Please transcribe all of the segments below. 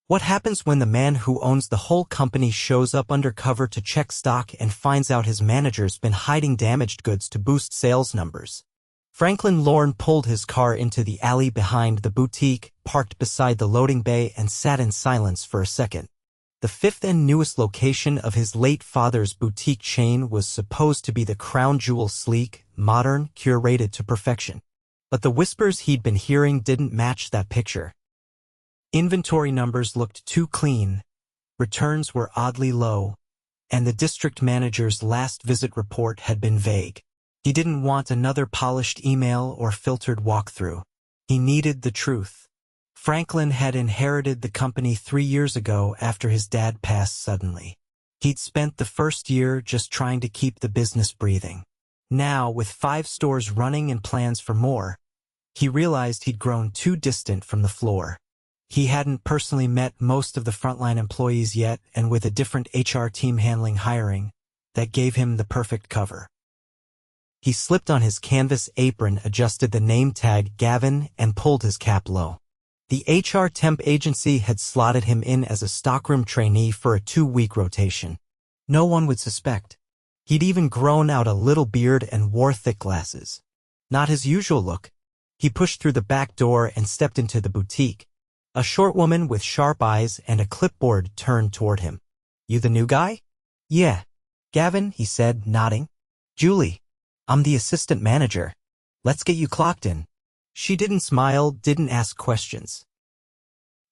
What happens when the man who owns the whole company shows up undercover to check stock and finds out his manager's been hiding damaged goods to boost sales numbers? Franklin Lorne pulled his car into the alley behind the boutique, parked beside the loading bay, and sat in silence for a second. The fifth and newest location of his late father's boutique chain was supposed to be the crown jewel, sleek, modern, curated to perfection. But the whispers he'd been hearing didn't match that picture. Inventory numbers looked too clean, returns were oddly low, and the district manager's last visit report had been vague. He didn't want another polished email or filtered walkthrough. He needed the truth. Franklin had inherited the company 3 years ago after his dad passed suddenly. He'd spent the first year just trying to keep the business breathing. Now, with 5 stores running and plans for more, he realized he'd grown too distant from the floor. He hadn't personally met most of the frontline employees yet, and with a different HR team handling hiring, that gave him the perfect cover. He slipped on his canvas apron, adjusted the name tag Gavin, and pulled his cap low. The HR temp agency had slotted him in as a stockroom trainee for a 2-week rotation. No one would suspect. He'd even grown out a little beard and wore thick glasses. Not his usual look. He pushed through the back door and stepped into the boutique. A short woman with sharp eyes and a clipboard turned toward him. "You the new guy?" "Yeah, Gavin," he said, nodding. "Julie, I'm the assistant manager. Let's get you clocked in." She didn't smile, didn't ask questions.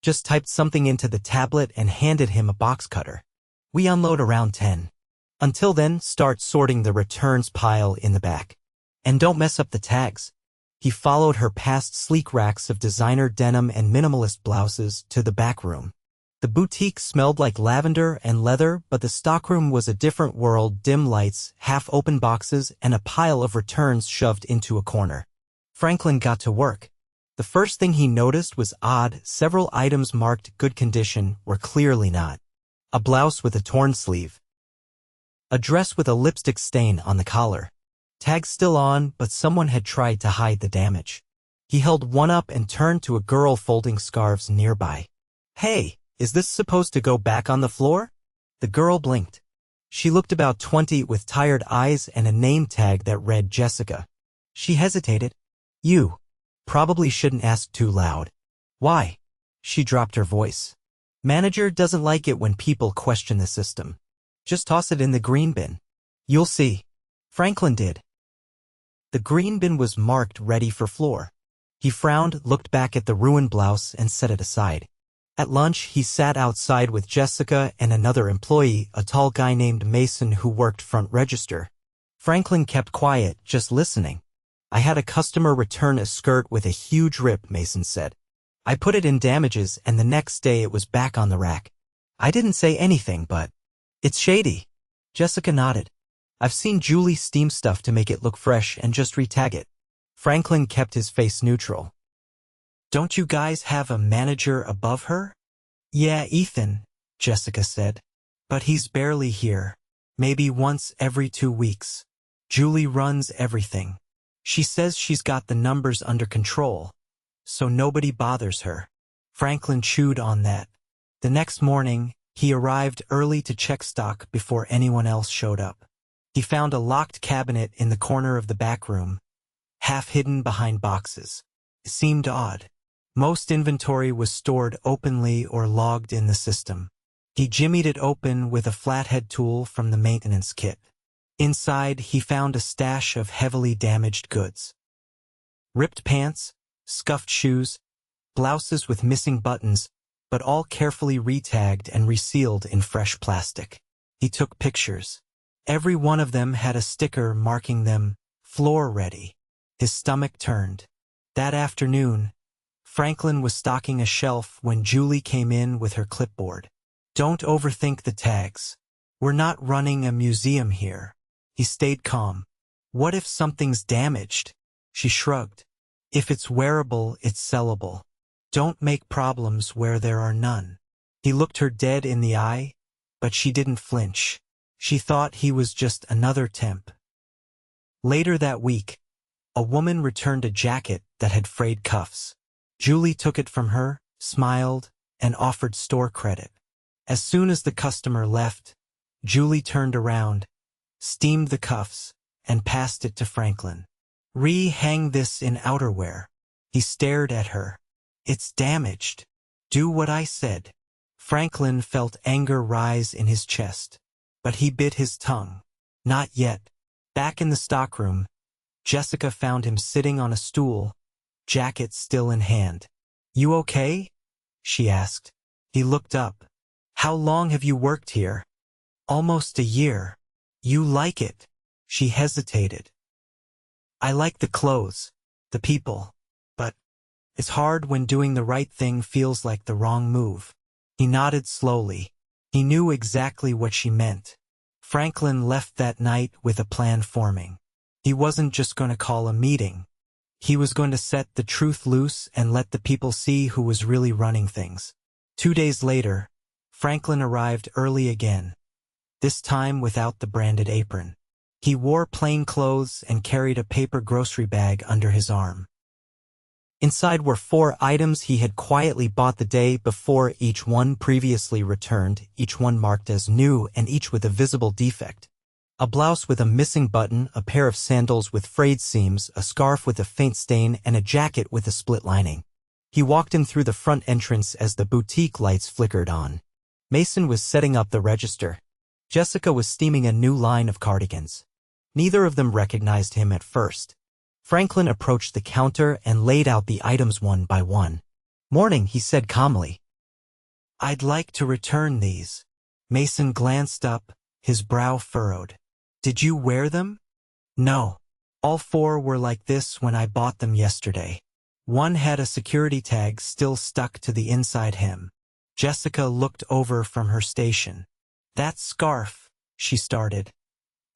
Just typed something into the tablet and handed him a box cutter. "We unload around 10. Until then, start sorting the returns pile in the back. And don't mess up the tags." He followed her past sleek racks of designer denim and minimalist blouses to the back room. The boutique smelled like lavender and leather, but the stockroom was a different world: dim lights, half-open boxes, and a pile of returns shoved into a corner. Franklin got to work. The first thing he noticed was odd. Several items marked good condition were clearly not. A blouse with a torn sleeve. A dress with a lipstick stain on the collar. Tags still on, but someone had tried to hide the damage. He held one up and turned to a girl folding scarves nearby. "Hey, is this supposed to go back on the floor?" The girl blinked. She looked about 20 with tired eyes and a name tag that read Jessica. She hesitated. "You probably shouldn't ask too loud." "Why?" She dropped her voice. "Manager doesn't like it when people question the system. Just toss it in the green bin. You'll see." Franklin did. The green bin was marked ready for floor. He frowned, looked back at the ruined blouse, and set it aside. At lunch, he sat outside with Jessica and another employee, a tall guy named Mason who worked front register. Franklin kept quiet, just listening. "I had a customer return a skirt with a huge rip," Mason said. "I put it in damages, and the next day it was back on the rack. I didn't say anything, but it's shady." Jessica nodded. "I've seen Julie steam stuff to make it look fresh and just retag it." Franklin kept his face neutral. "Don't you guys have a manager above her?" "Yeah, Ethan," Jessica said. "But he's barely here. Maybe once every 2 weeks. Julie runs everything. She says she's got the numbers under control, so nobody bothers her." Franklin chewed on that. The next morning, he arrived early to check stock before anyone else showed up. He found a locked cabinet in the corner of the back room, half hidden behind boxes. It seemed odd. Most inventory was stored openly or logged in the system. He jimmied it open with a flathead tool from the maintenance kit. Inside, he found a stash of heavily damaged goods. Ripped pants, scuffed shoes, blouses with missing buttons, but all carefully retagged and resealed in fresh plastic. He took pictures. Every one of them had a sticker marking them floor ready. His stomach turned. That afternoon, Franklin was stocking a shelf when Julie came in with her clipboard. "Don't overthink the tags. We're not running a museum here." He stayed calm. "What if something's damaged?" She shrugged. "If it's wearable, it's sellable. Don't make problems where there are none." He looked her dead in the eye, but she didn't flinch. She thought he was just another temp. Later that week, a woman returned a jacket that had frayed cuffs. Julie took it from her, smiled, and offered store credit. As soon as the customer left, Julie turned around, steamed the cuffs, and passed it to Franklin. "Hang this in outerwear." He stared at her. "It's damaged." "Do what I said." Franklin felt anger rise in his chest, but he bit his tongue. Not yet. Back in the stockroom, Jessica found him sitting on a stool, jacket still in hand. "You okay?" she asked. He looked up. "How long have you worked here?" "Almost a year." "You like it?" She hesitated. "I like the clothes, the people, but it's hard when doing the right thing feels like the wrong move." He nodded slowly. He knew exactly what she meant. Franklin left that night with a plan forming. He wasn't just going to call a meeting. He was going to set the truth loose and let the people see who was really running things. 2 days later, Franklin arrived early again, this time without the branded apron. He wore plain clothes and carried a paper grocery bag under his arm. Inside were 4 items he had quietly bought the day before, each one previously returned, each one marked as new, and each with a visible defect. A blouse with a missing button, a pair of sandals with frayed seams, a scarf with a faint stain, and a jacket with a split lining. He walked him through the front entrance as the boutique lights flickered on. Mason was setting up the register. Jessica was steaming a new line of cardigans. Neither of them recognized him at first. Franklin approached the counter and laid out the items one by one. "Morning," he said calmly. "I'd like to return these." Mason glanced up, his brow furrowed. "Did you wear them?" "No. All 4 were like this when I bought them yesterday." One had a security tag still stuck to the inside hem. Jessica looked over from her station. "That scarf," she started,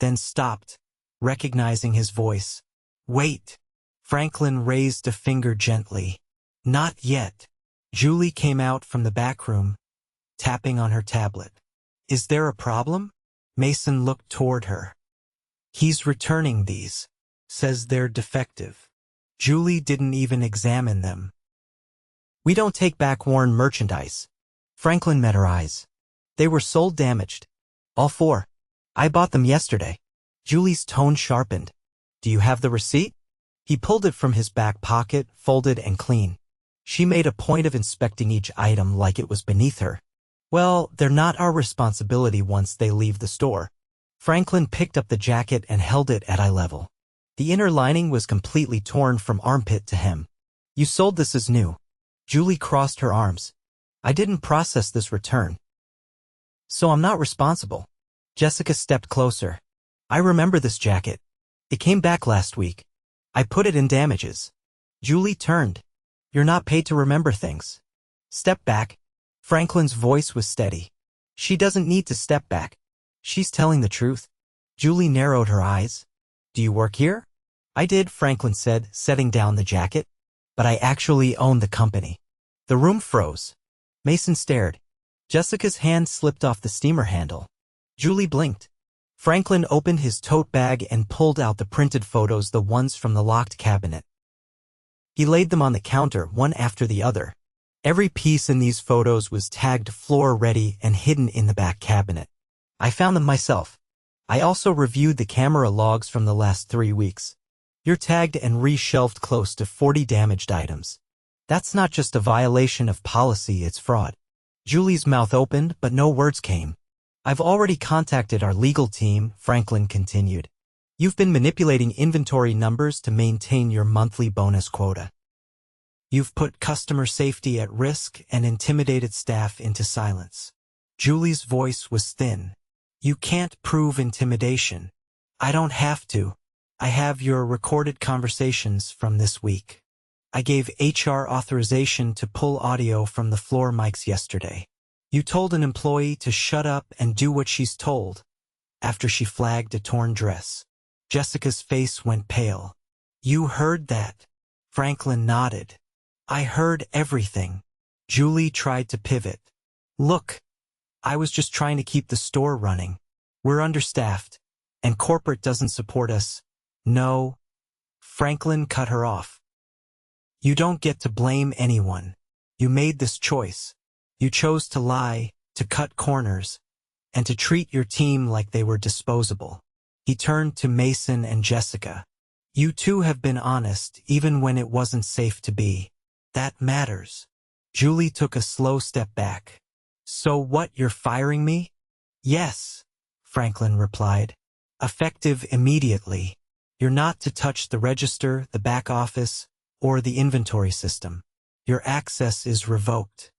then stopped, recognizing his voice. "Wait." Franklin raised a finger gently. "Not yet." Julie came out from the back room, tapping on her tablet. "Is there a problem?" Mason looked toward her. "He's returning these. Says they're defective." Julie didn't even examine them. "We don't take back worn merchandise." Franklin met her eyes. "They were sold damaged. All 4. I bought them yesterday." Julie's tone sharpened. "Do you have the receipt?" He pulled it from his back pocket, folded and clean. She made a point of inspecting each item like it was beneath her. "Well, they're not our responsibility once they leave the store." Franklin picked up the jacket and held it at eye level. The inner lining was completely torn from armpit to hem. "You sold this as new." Julie crossed her arms. "I didn't process this return, so I'm not responsible." Jessica stepped closer. "I remember this jacket. It came back last week. I put it in damages." Julie turned. "You're not paid to remember things. Step back." Franklin's voice was steady. "She doesn't need to step back. She's telling the truth." Julie narrowed her eyes. "Do you work here?" "I did," Franklin said, setting down the jacket. "But I actually own the company." The room froze. Mason stared. Jessica's hand slipped off the steamer handle. Julie blinked. Franklin opened his tote bag and pulled out the printed photos, the ones from the locked cabinet. He laid them on the counter, one after the other. Every piece in these photos was tagged floor ready and hidden in the back cabinet. "I found them myself. I also reviewed the camera logs from the last 3 weeks. You're tagged and reshelved close to 40 damaged items. That's not just a violation of policy, it's fraud." Julie's mouth opened, but no words came. "I've already contacted our legal team," Franklin continued. "You've been manipulating inventory numbers to maintain your monthly bonus quota. You've put customer safety at risk and intimidated staff into silence." Julie's voice was thin. "You can't prove intimidation." "I don't have to. I have your recorded conversations from this week. I gave HR authorization to pull audio from the floor mics yesterday. You told an employee to shut up and do what she's told after she flagged a torn dress." Jessica's face went pale. "You heard that?" Franklin nodded. "I heard everything." Julie tried to pivot. "Look, I was just trying to keep the store running. We're understaffed, and corporate doesn't support us." "No." Franklin cut her off. "You don't get to blame anyone. You made this choice. You chose to lie, to cut corners, and to treat your team like they were disposable. He turned to Mason and Jessica. You two have been honest, even when it wasn't safe to be. That matters. Julie took a slow step back. So what, you're firing me? Yes, Franklin replied. Effective immediately. You're not to touch the register, the back office, or the inventory system. Your access is revoked.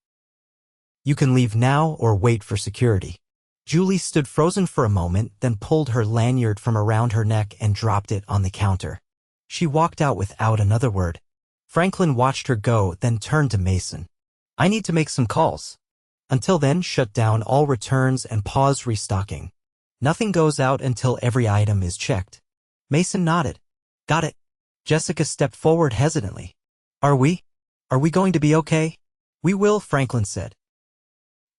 You can leave now or wait for security. Julie stood frozen for a moment, then pulled her lanyard from around her neck and dropped it on the counter. She walked out without another word. Franklin watched her go, then turned to Mason. I need to make some calls. Until then, shut down all returns and pause restocking. Nothing goes out until every item is checked. Mason nodded. Got it. Jessica stepped forward hesitantly. Are we going to be okay? We will, Franklin said.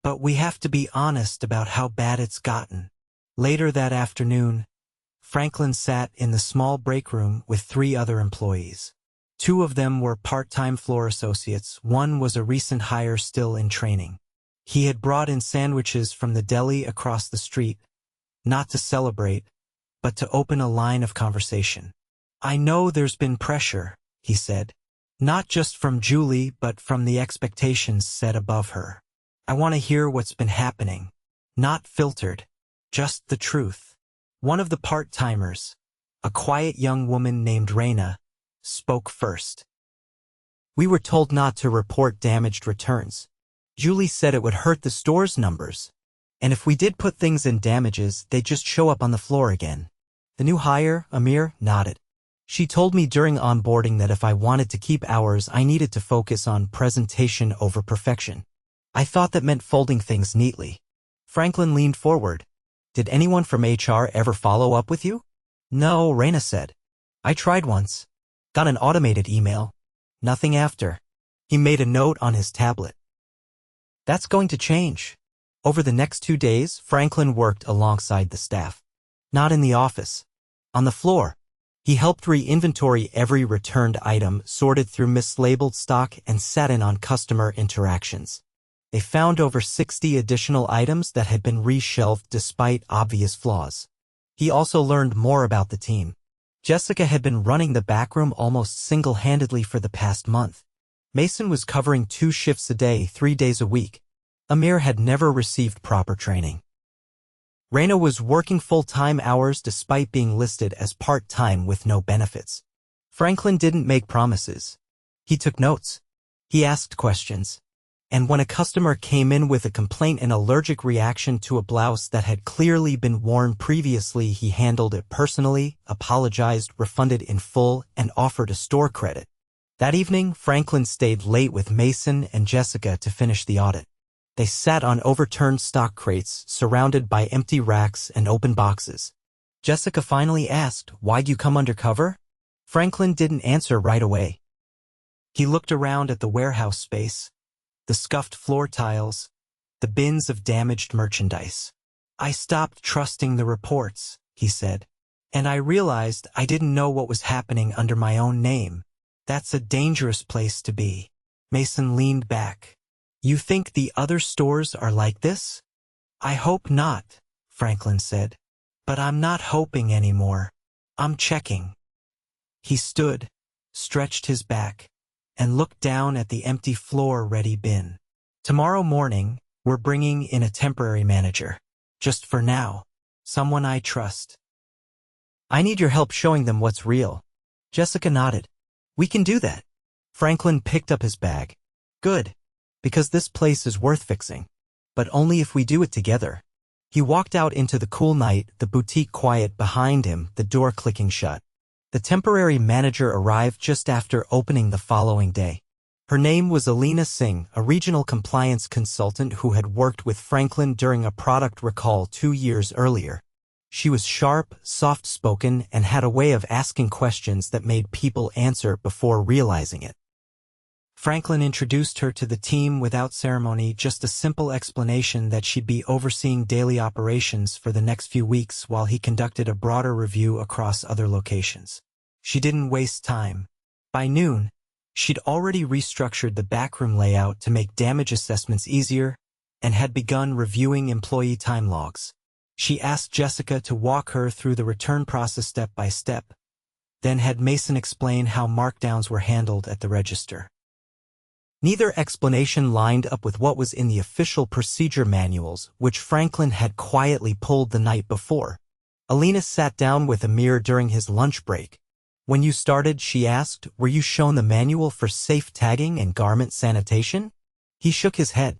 But we have to be honest about how bad it's gotten. Later that afternoon, Franklin sat in the small break room with 3 other employees. 2 of them were part-time floor associates. 1 was a recent hire still in training. He had brought in sandwiches from the deli across the street, not to celebrate, but to open a line of conversation. I know there's been pressure, he said. Not just from Julie, but from the expectations set above her. I want to hear what's been happening. Not filtered, just the truth. One of the part-timers, a quiet young woman named Raina, spoke first. We were told not to report damaged returns. Julie said it would hurt the store's numbers. And if we did put things in damages, they'd just show up on the floor again. The new hire, Amir, nodded. She told me during onboarding that if I wanted to keep hours, I needed to focus on presentation over perfection. I thought that meant folding things neatly. Franklin leaned forward. Did anyone from HR ever follow up with you? No, Raina said. I tried once. Got an automated email. Nothing after. He made a note on his tablet. That's going to change. Over the next 2 days, Franklin worked alongside the staff. Not in the office. On the floor. He helped re-inventory every returned item, sorted through mislabeled stock, and sat in on customer interactions. They found over 60 additional items that had been reshelved despite obvious flaws. He also learned more about the team. Jessica had been running the backroom almost single-handedly for the past month. Mason was covering 2 shifts a day, 3 days a week. Amir had never received proper training. Raina was working full-time hours despite being listed as part-time with no benefits. Franklin didn't make promises. He took notes. He asked questions. And when a customer came in with a complaint, an allergic reaction to a blouse that had clearly been worn previously, he handled it personally, apologized, refunded in full, and offered a store credit. That evening, Franklin stayed late with Mason and Jessica to finish the audit. They sat on overturned stock crates, surrounded by empty racks and open boxes. Jessica finally asked, "Why'd you come undercover?" Franklin didn't answer right away. He looked around at the warehouse space, the scuffed floor tiles, the bins of damaged merchandise. I stopped trusting the reports, he said, and I realized I didn't know what was happening under my own name. That's a dangerous place to be. Mason leaned back. You think the other stores are like this? I hope not, Franklin said. But I'm not hoping anymore. I'm checking. He stood, stretched his back, and looked down at the empty floor-ready bin. Tomorrow morning, we're bringing in a temporary manager. Just for now. Someone I trust. I need your help showing them what's real. Jessica nodded. We can do that. Franklin picked up his bag. Good. Because this place is worth fixing. But only if we do it together. He walked out into the cool night, the boutique quiet behind him, the door clicking shut. The temporary manager arrived just after opening the following day. Her name was Alina Singh, a regional compliance consultant who had worked with Franklin during a product recall 2 years earlier. She was sharp, soft-spoken, and had a way of asking questions that made people answer before realizing it. Franklin introduced her to the team without ceremony, just a simple explanation that she'd be overseeing daily operations for the next few weeks while he conducted a broader review across other locations. She didn't waste time. By noon, She'd already restructured the backroom layout to make damage assessments easier and had begun reviewing employee time logs. She asked Jessica to walk her through the return process step by step, then had Mason explain how markdowns were handled at the register. Neither explanation lined up with what was in the official procedure manuals, which Franklin had quietly pulled the night before. Alina sat down with Amir during his lunch break. When you started, she asked, were you shown the manual for safe tagging and garment sanitation? He shook his head.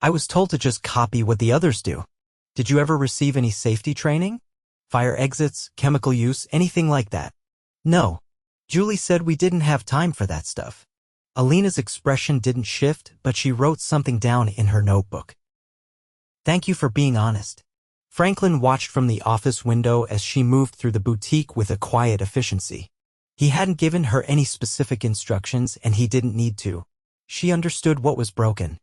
I was told to just copy what the others do. Did you ever receive any safety training? Fire exits, chemical use, anything like that? No. Julie said we didn't have time for that stuff. Alina's expression didn't shift, but she wrote something down in her notebook. Thank you for being honest. Franklin watched from the office window as she moved through the boutique with a quiet efficiency. He hadn't given her any specific instructions, and he didn't need to. She understood what was broken.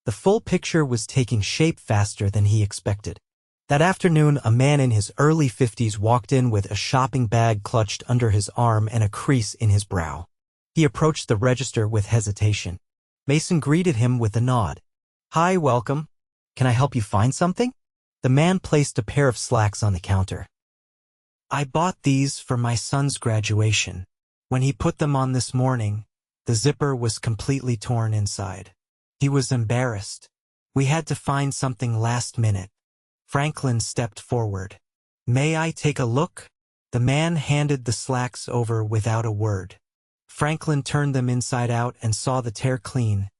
The full picture was taking shape faster than he expected. That afternoon, a man in his early 50s walked in with a shopping bag clutched under his arm and a crease in his brow. He approached the register with hesitation. Mason greeted him with a nod. Hi, welcome. Can I help you find something? The man placed a pair of slacks on the counter. I bought these for my son's graduation. When he put them on this morning, the zipper was completely torn inside. He was embarrassed. We had to find something last minute. Franklin stepped forward. May I take a look? The man handed the slacks over without a word. Franklin turned them inside out and saw the tear clean,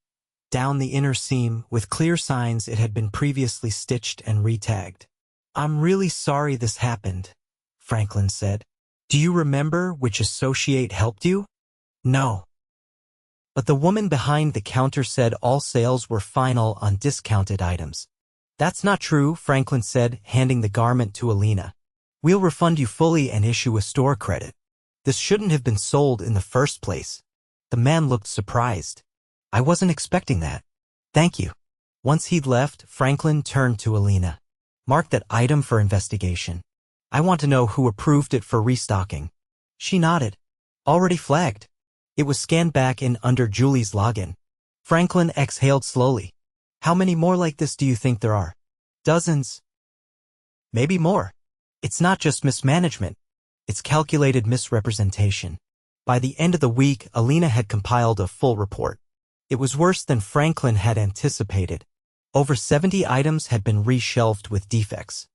down the inner seam with clear signs it had been previously stitched and retagged. I'm really sorry this happened, Franklin said. Do you remember which associate helped you? No. But the woman behind the counter said all sales were final on discounted items. That's not true, Franklin said, handing the garment to Alina. We'll refund you fully and issue a store credit. This shouldn't have been sold in the first place. The man looked surprised. I wasn't expecting that. Thank you. Once he'd left, Franklin turned to Alina. Mark that item for investigation. I want to know who approved it for restocking. She nodded. Already flagged. It was scanned back in under Julie's login. Franklin exhaled slowly. How many more like this do you think there are? Dozens. Maybe more. It's not just mismanagement. It's calculated misrepresentation. By the end of the week, Alina had compiled a full report. It was worse than Franklin had anticipated. Over 70 items had been reshelved with defects.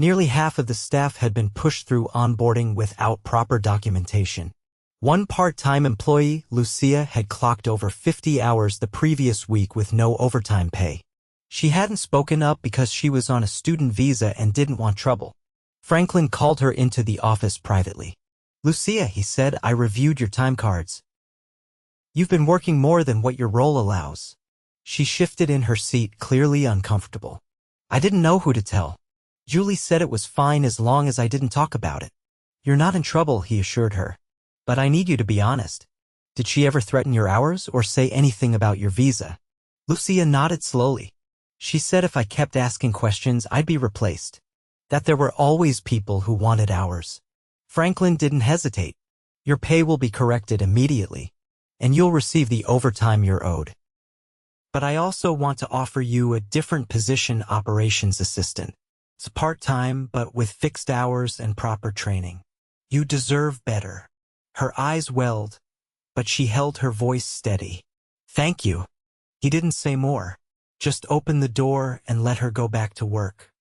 Nearly half of the staff had been pushed through onboarding without proper documentation. One part-time employee, Lucia, had clocked over 50 hours the previous week with no overtime pay. She hadn't spoken up because she was on a student visa and didn't want trouble. Franklin called her into the office privately. Lucia, he said, I reviewed your time cards. You've been working more than what your role allows. She shifted in her seat, clearly uncomfortable. I didn't know who to tell. Julie said it was fine as long as I didn't talk about it. You're not in trouble, he assured her. But I need you to be honest. Did she ever threaten your hours or say anything about your visa? Lucia nodded slowly. She said if I kept asking questions, I'd be replaced. That there were always people who wanted hours. Franklin didn't hesitate. Your pay will be corrected immediately, and you'll receive the overtime you're owed. But I also want to offer you a different position, operations assistant. It's part-time, but with fixed hours and proper training. You deserve better. Her eyes welled, but she held her voice steady. Thank you. He didn't say more, just opened the door and let her go back to work.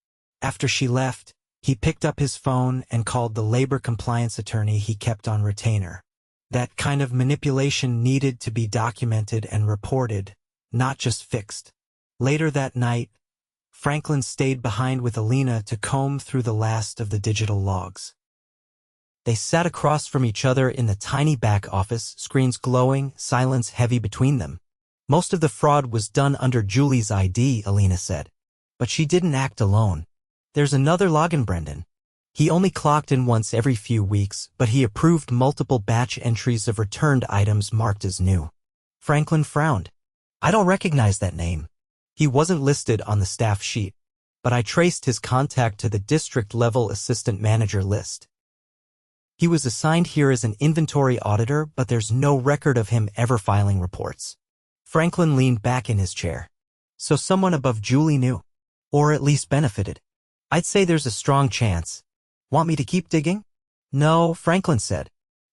After she left, he picked up his phone and called the labor compliance attorney he kept on retainer. That kind of manipulation needed to be documented and reported, not just fixed. Later that night, Franklin stayed behind with Alina to comb through the last of the digital logs. They sat across from each other in the tiny back office, screens glowing, silence heavy between them. Most of the fraud was done under Julie's ID, Alina said. But she didn't act alone. There's another login, Brendan. He only clocked in once every few weeks, but he approved multiple batch entries of returned items marked as new. Franklin frowned. I don't recognize that name. He wasn't listed on the staff sheet, but I traced his contact to the district-level assistant manager list. He was assigned here as an inventory auditor, but there's no record of him ever filing reports. Franklin leaned back in his chair. So someone above Julie knew. Or at least benefited. I'd say there's a strong chance. Want me to keep digging? No, Franklin said.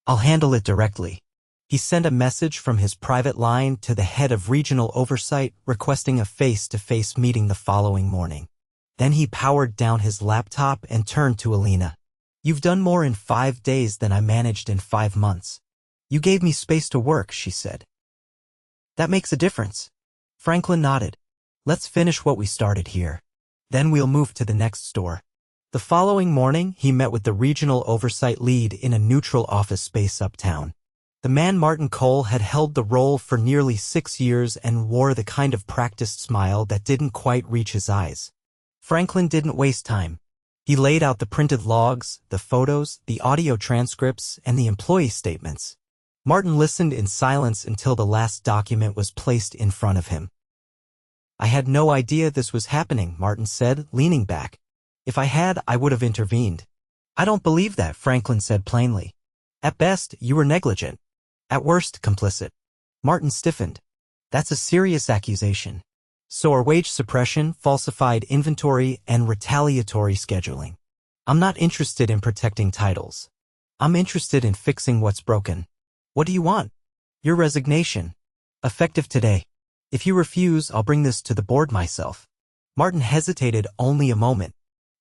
I'll handle it directly. He sent a message from his private line to the head of regional oversight requesting a face-to-face meeting the following morning. Then he powered down his laptop and turned to Alina. You've done more in 5 days than I managed in 5 months. You gave me space to work, she said. That makes a difference. Franklin nodded. Let's finish what we started here. Then we'll move to the next store. The following morning, he met with the regional oversight lead in a neutral office space uptown. The man Martin Cole had held the role for nearly 6 years and wore the kind of practiced smile that didn't quite reach his eyes. Franklin didn't waste time. He laid out the printed logs, the photos, the audio transcripts, and the employee statements. Martin listened in silence until the last document was placed in front of him. I had no idea this was happening, Martin said, leaning back. If I had, I would have intervened. I don't believe that, Franklin said plainly. At best, you were negligent. At worst, complicit. Martin stiffened. That's a serious accusation. So are wage suppression, falsified inventory, and retaliatory scheduling. I'm not interested in protecting titles. I'm interested in fixing what's broken. What do you want? Your resignation. Effective today. If you refuse, I'll bring this to the board myself. Martin hesitated only a moment.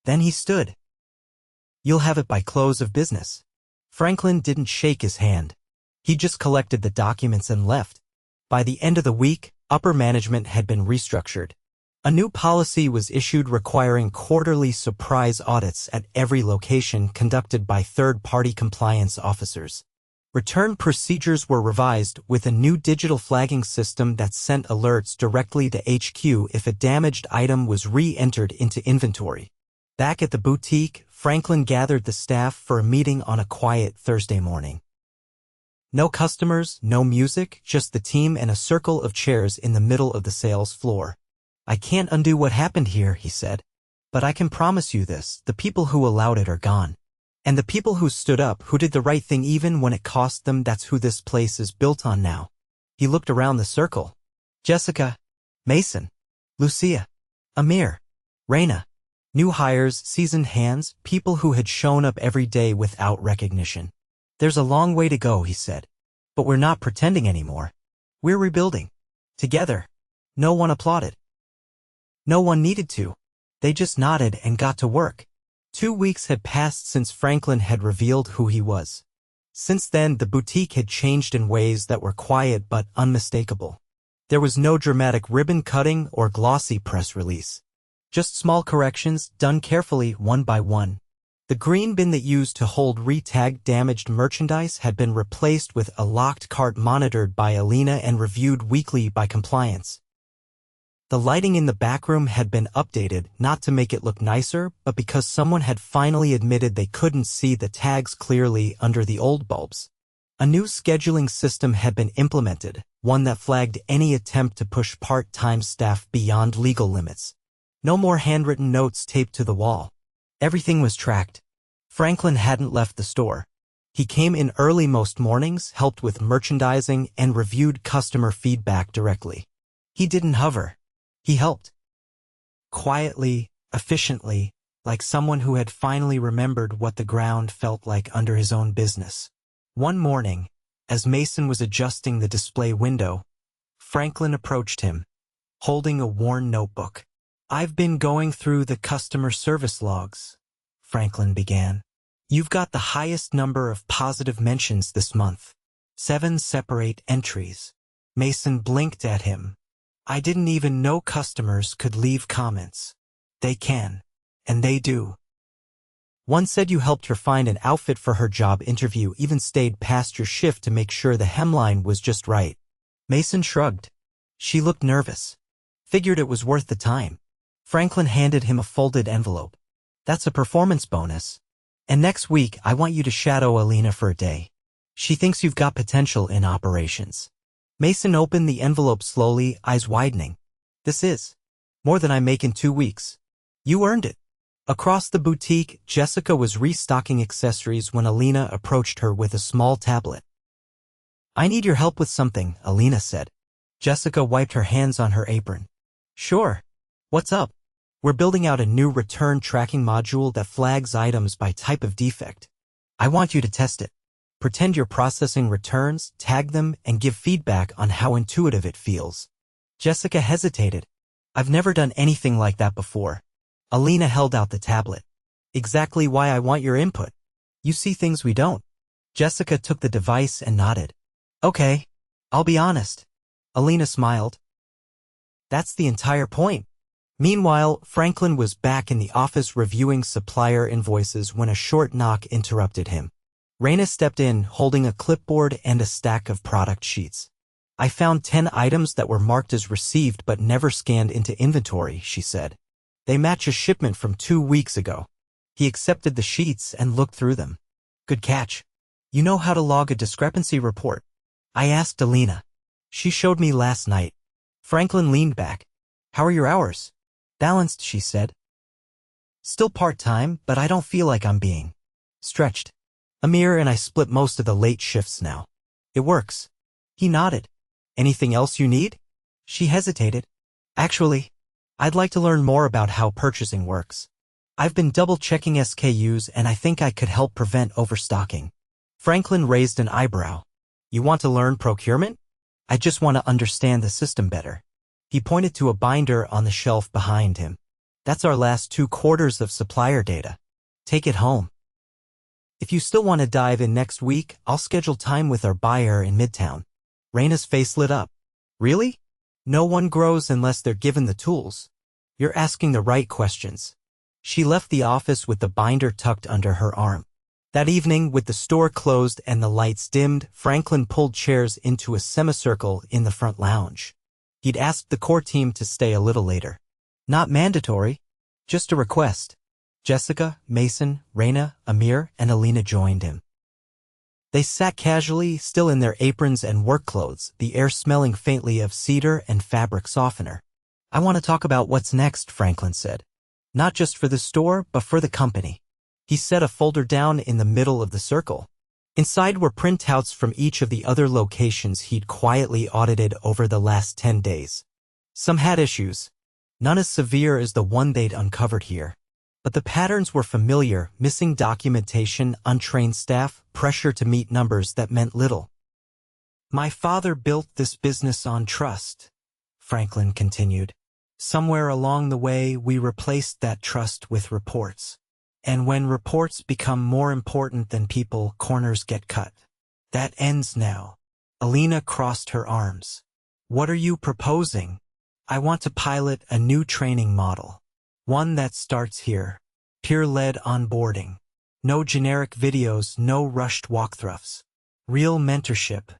Then he stood. You'll have it by close of business. Franklin didn't shake his hand. He just collected the documents and left. By the end of the week, upper management had been restructured. A new policy was issued requiring quarterly surprise audits at every location conducted by third-party compliance officers. Return procedures were revised with a new digital flagging system that sent alerts directly to HQ if a damaged item was re-entered into inventory. Back at the boutique, Franklin gathered the staff for a meeting on a quiet Thursday morning. No customers, no music, just the team and a circle of chairs in the middle of the sales floor. I can't undo what happened here, he said. But I can promise you this, the people who allowed it are gone. And the people who stood up, who did the right thing even when it cost them, that's who this place is built on now. He looked around the circle. Jessica, Mason, Lucia, Amir, Raina. New hires, seasoned hands, people who had shown up every day without recognition. There's a long way to go, he said. But we're not pretending anymore. We're rebuilding. Together. No one applauded. No one needed to. They just nodded and got to work. 2 weeks had passed since Franklin had revealed who he was. Since then, the boutique had changed in ways that were quiet but unmistakable. There was no dramatic ribbon cutting or glossy press release. Just small corrections, done carefully one by one. The green bin that used to hold re-tagged damaged merchandise had been replaced with a locked cart monitored by Alina and reviewed weekly by compliance. The lighting in the backroom had been updated, not to make it look nicer, but because someone had finally admitted they couldn't see the tags clearly under the old bulbs. A new scheduling system had been implemented, one that flagged any attempt to push part-time staff beyond legal limits. No more handwritten notes taped to the wall. Everything was tracked. Franklin hadn't left the store. He came in early most mornings, helped with merchandising, and reviewed customer feedback directly. He didn't hover. He helped. Quietly, efficiently, like someone who had finally remembered what the ground felt like under his own business. One morning, as Mason was adjusting the display window, Franklin approached him, holding a worn notebook. I've been going through the customer service logs, Franklin began. You've got the highest number of positive mentions this month. 7 separate entries. Mason blinked at him. I didn't even know customers could leave comments. They can. And they do. One said you helped her find an outfit for her job interview, even stayed past your shift to make sure the hemline was just right. Mason shrugged. She looked nervous. Figured it was worth the time. Franklin handed him a folded envelope. That's a performance bonus. And next week, I want you to shadow Alina for a day. She thinks you've got potential in operations. Mason opened the envelope slowly, eyes widening. This is more than I make in 2 weeks. You earned it. Across the boutique, Jessica was restocking accessories when Alina approached her with a small tablet. "I need your help with something," Alina said. Jessica wiped her hands on her apron. "Sure. What's up?" "We're building out a new return tracking module that flags items by type of defect. I want you to test it. Pretend you're processing returns, tag them, and give feedback on how intuitive it feels." Jessica hesitated. "I've never done anything like that before." Alina held out the tablet. "Exactly why I want your input. You see things we don't." Jessica took the device and nodded. "Okay, I'll be honest." Alina smiled. "That's the entire point." Meanwhile, Franklin was back in the office reviewing supplier invoices when a short knock interrupted him. Raina stepped in, holding a clipboard and a stack of product sheets. "I found 10 items that were marked as received but never scanned into inventory," she said. "They match a shipment from 2 weeks ago." He accepted the sheets and looked through them. "Good catch. You know how to log a discrepancy report?" I asked Alina. "She showed me last night." Franklin leaned back. "How are your hours?" "Balanced," she said. "Still part-time, but I don't feel like I'm being stretched. Amir and I split most of the late shifts now. It works." He nodded. "Anything else you need?" She hesitated. "Actually, I'd like to learn more about how purchasing works. I've been double-checking SKUs and I think I could help prevent overstocking." Franklin raised an eyebrow. "You want to learn procurement?" "I just want to understand the system better." He pointed to a binder on the shelf behind him. "That's our last 2 quarters of supplier data. Take it home. If you still want to dive in next week, I'll schedule time with our buyer in Midtown." Raina's face lit up. "Really? No one grows unless they're given the tools." "You're asking the right questions." She left the office with the binder tucked under her arm. That evening, with the store closed and the lights dimmed, Franklin pulled chairs into a semicircle in the front lounge. He'd asked the core team to stay a little later. Not mandatory, just a request. Jessica, Mason, Raina, Amir, and Alina joined him. They sat casually, still in their aprons and work clothes, the air smelling faintly of cedar and fabric softener. "I want to talk about what's next," Franklin said. "Not just for the store, but for the company." He set a folder down in the middle of the circle. Inside were printouts from each of the other locations he'd quietly audited over the last 10 days. Some had issues, none as severe as the one they'd uncovered here. But the patterns were familiar: missing documentation, untrained staff, pressure to meet numbers that meant little. "My father built this business on trust," Franklin continued. "Somewhere along the way, we replaced that trust with reports. And when reports become more important than people, corners get cut. That ends now." Alina crossed her arms. "What are you proposing?" "I want to pilot a new training model. One that starts here. Peer-led onboarding. No generic videos, no rushed walkthroughs. Real mentorship.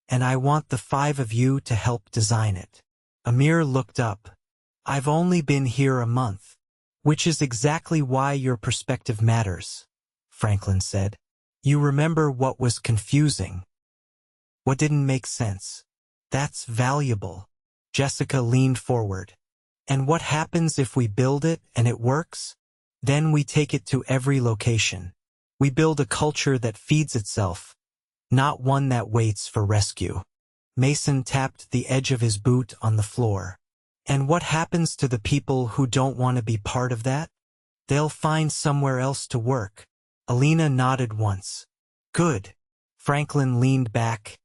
And I want the 5 of you to help design it." Amir looked up. "I've only been here a month." "Which is exactly why your perspective matters," Franklin said. "You remember what was confusing. What didn't make sense. That's valuable." Jessica leaned forward. "And what happens if we build it and it works? Then we take it to every location. We build a culture that feeds itself, not one that waits for rescue." Mason tapped the edge of his boot on the floor. "And what happens to the people who don't want to be part of that? They'll find somewhere else to work." Alina nodded once. "Good." Franklin leaned back,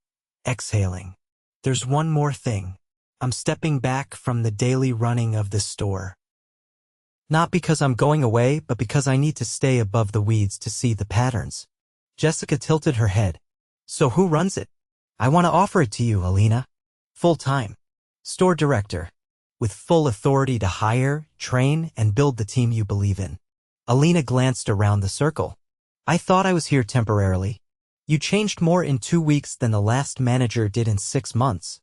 exhaling. "There's one more thing. I'm stepping back from the daily running of this store. Not because I'm going away, but because I need to stay above the weeds to see the patterns." Jessica tilted her head. "So who runs it?" "I want to offer it to you, Alina. Full-time. Store director. With full authority to hire, train, and build the team you believe in." Alina glanced around the circle. "I thought I was here temporarily. You changed more in 2 weeks than the last manager did in 6 months.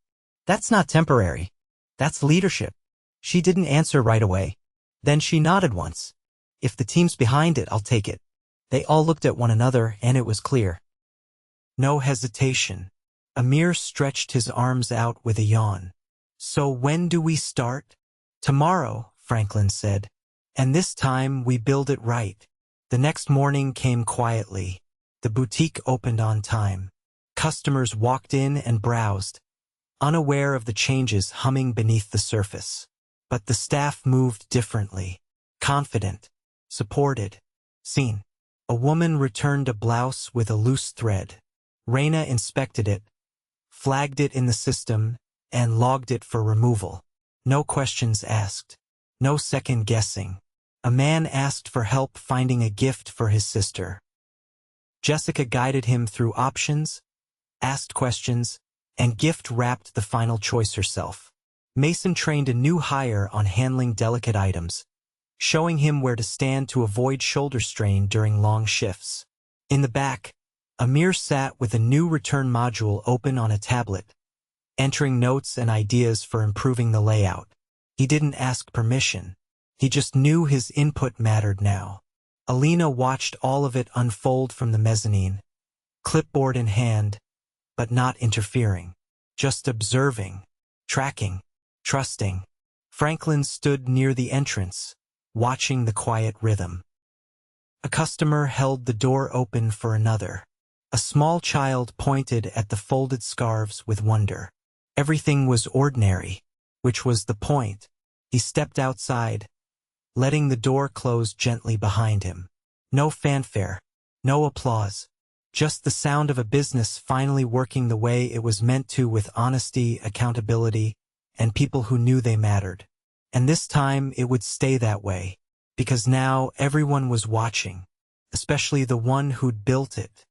That's not temporary. That's leadership." She didn't answer right away. Then she nodded once. "If the team's behind it, I'll take it." They all looked at one another, and it was clear. No hesitation. Amir stretched his arms out with a yawn. "So when do we start?" "Tomorrow," Franklin said. And this time we build it right. The next morning came quietly. The boutique opened on time. Customers walked in and browsed, unaware of the changes humming beneath the surface. But the staff moved differently. Confident, supported, seen. A woman returned a blouse with a loose thread. Reina inspected it, flagged it in the system, and logged it for removal. No questions asked. No second guessing. A man asked for help finding a gift for his sister. Jessica guided him through options, asked questions, and gift-wrapped the final choice herself. Mason trained a new hire on handling delicate items, showing him where to stand to avoid shoulder strain during long shifts. In the back, Amir sat with a new return module open on a tablet, entering notes and ideas for improving the layout. He didn't ask permission. He just knew his input mattered now. Alina watched all of it unfold from the mezzanine, clipboard in hand, but not interfering, just observing, tracking, trusting. Franklin stood near the entrance, watching the quiet rhythm. A customer held the door open for another. A small child pointed at the folded scarves with wonder. Everything was ordinary, which was the point. He stepped outside, letting the door close gently behind him. No fanfare, no applause, just the sound of a business finally working the way it was meant to, with honesty, accountability, and people who knew they mattered. And this time it would stay that way, because now everyone was watching, especially the one who'd built it.